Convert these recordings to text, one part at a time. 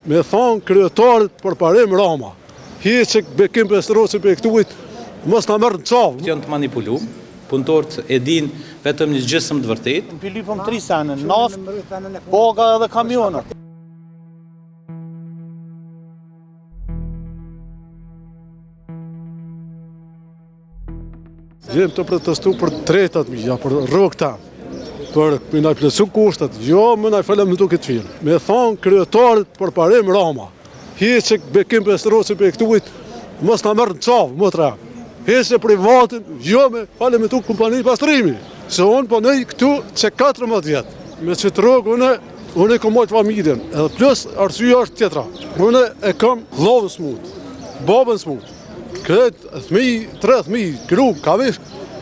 Me thonë kryetarit për parim Rama. Hiqë bekim Pestrosi për këtuit, mos na merr në çavë. Janë të manipuluar, punëtorët e din vetëm një gjysmë të vërtetë. Në Filipom 3 sene, naftë, boga edhe kamionët. Jem të protestu për tretat mija, për rrugta, për me na plotsu kushtet, jo më na falem këtu këtë firmë. Me thonë kryetarit për parim Rama. Hiqë bekim Pestrosi për këtuit, mos na merr në çavë, më tra. Hiqë privatin, jo me falem këtu kompani pastrimi. Se unë po nej këtu që 14 vjet. Me çet rrugë unë kam mojt familjen, edhe plus arsyeja është tjetra. Unë e kam vllahën smut, babën smut. Këtë tre fëmijë, grup, kavish,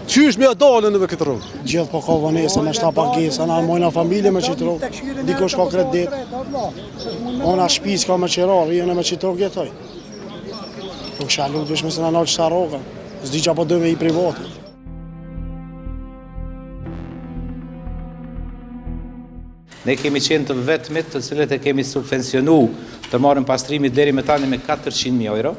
qysh me dalën në këtë rrugë? Gjithë po ka vonesa, me shta pagesa, na mojna familje me qitë rrugë, dikush ka kredit. Ona shpis ka me qirarë, jene me qitë rrugë jetoj. Po kësha lutë vishme se në nalë qëta rrugë, s'di që apo dëve i privati. Ne kemi qenë të vetmit të cilët e kemi subvencionu të marrin pastrimit deri me tani me 400.000 euro.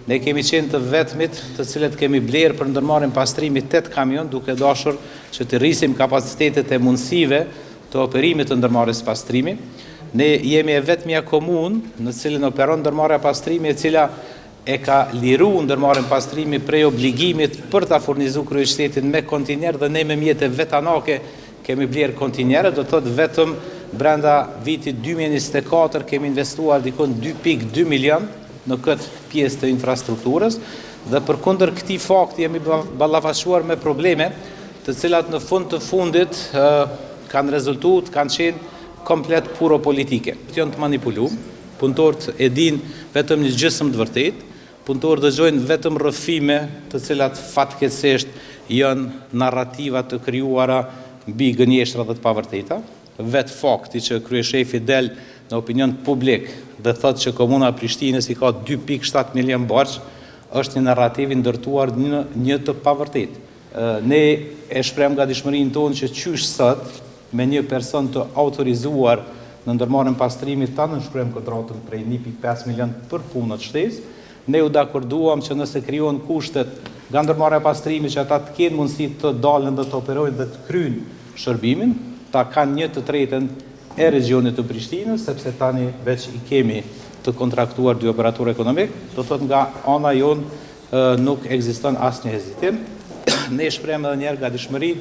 Ne kemi qenë të vetmit të cilët kemi blerë për ndërmarrjen pastrimit 8 kamion duke dashur që të rrisim kapacitetet e mundësive të operimit të ndërmarrjes pastrimi. Ne jemi e vetmja komunë në cilën operon ndërmarrja pastrimi e cila e ka liru ndërmarrjen pastrimi prej obligimit për ta furnizuar kryeqytetin me kontinjer dhe ne me mjete vetanake kemi blerë kontinjere, do të thotë vetëm brenda vitit 2024 kemi investuar dikon 2.2 milion në këtë pjesë të infrastrukturës dhe përkundër këtij fakti jemi ballafaqsuar me probleme të cilat në fund të fundit kanë rezultuar, kanë qenë komplet puro politike. Janë të manipuluar, punëtorët e din vetëm një gjysmë të vërtetë, punëtorët dëgjojnë vetëm rrëfime të cilat fatkeqësisht janë narrativa të krijuara mbi gënjeshtra dhe të pavërteta. Vetë fakti që kryeshefi del në opinion publik dhe thotë që komuna Prishtinës i ka 2.7 milion borxh, është një narrativ i ndërtuar në një të pavërtetë. Ne e shprehim gatishmërinë tonë që qysh sot me një person të autorizuar në ndërmarrjen pastrimit ta nënshkruajmë kontratën prej 1.5 milion për punët shtesë. Ne u dakorduam që nëse krijohen kushtet nga ndërmarrja pastrimit që ata të kenë mundësi të dalën dhe të operojnë dhe të kryejnë shërbimin, ta kanë 1/3 e regionit të Prishtinës, sepse tani veç i kemi të kontraktuar 2 operatorë ekonomik, do të thotë nga ana jonë nuk ekziston asnjë hezitim. Ne shprehim edhe një herë gatishmërinë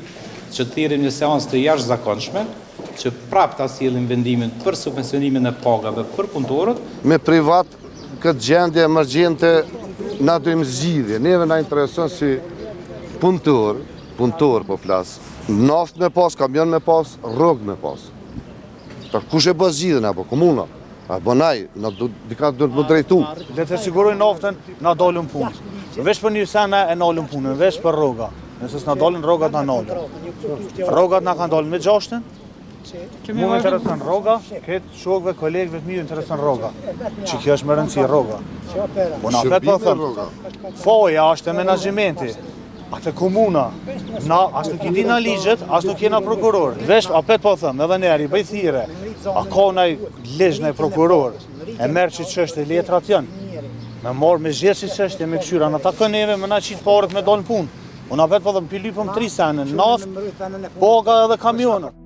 që të thirrim një seancë të jashtëzakonshme, që prapë ta sillim vendimin për subvencionimin e pagave për punëtorët. Me privat këtë gjendje emergjente na dojmë zgjidhje. Neve na intereson si punëtor po flas. Naftë me pas, kamion me pas, rrugë me pas. Kush e bë zgjidhjen apo komuna? Apo naj, dika duhet të drejtu. Le të sigurojnë naftën, na dalën punë. Veç për një sene e nalën punën, veç për rroga. Nëse s'na dalën rrogat na nalën. Rrogat na kanë dalën me 6-ën. Mu më intereson rroga, këtë shokëve, kolegëve të mirë intereson rroga. Që kjo është më rëndësi rroga. Po na vetë po them. Foja është e menaxhimenti. Atë komuna, na as nuk i di na ligjet, as nuk jena prokuror. Vesh, apet po them, edhe neri, bëj thire. A ka naj ligj naj prokuror? E merr që çështë letrat janë. Me marr me zgjedhë që çështë me këshyra, na takon neve me na qit parët me dalë punë. Unë apet po them Filipom 3 sene, naftë, boga edhe kamionët.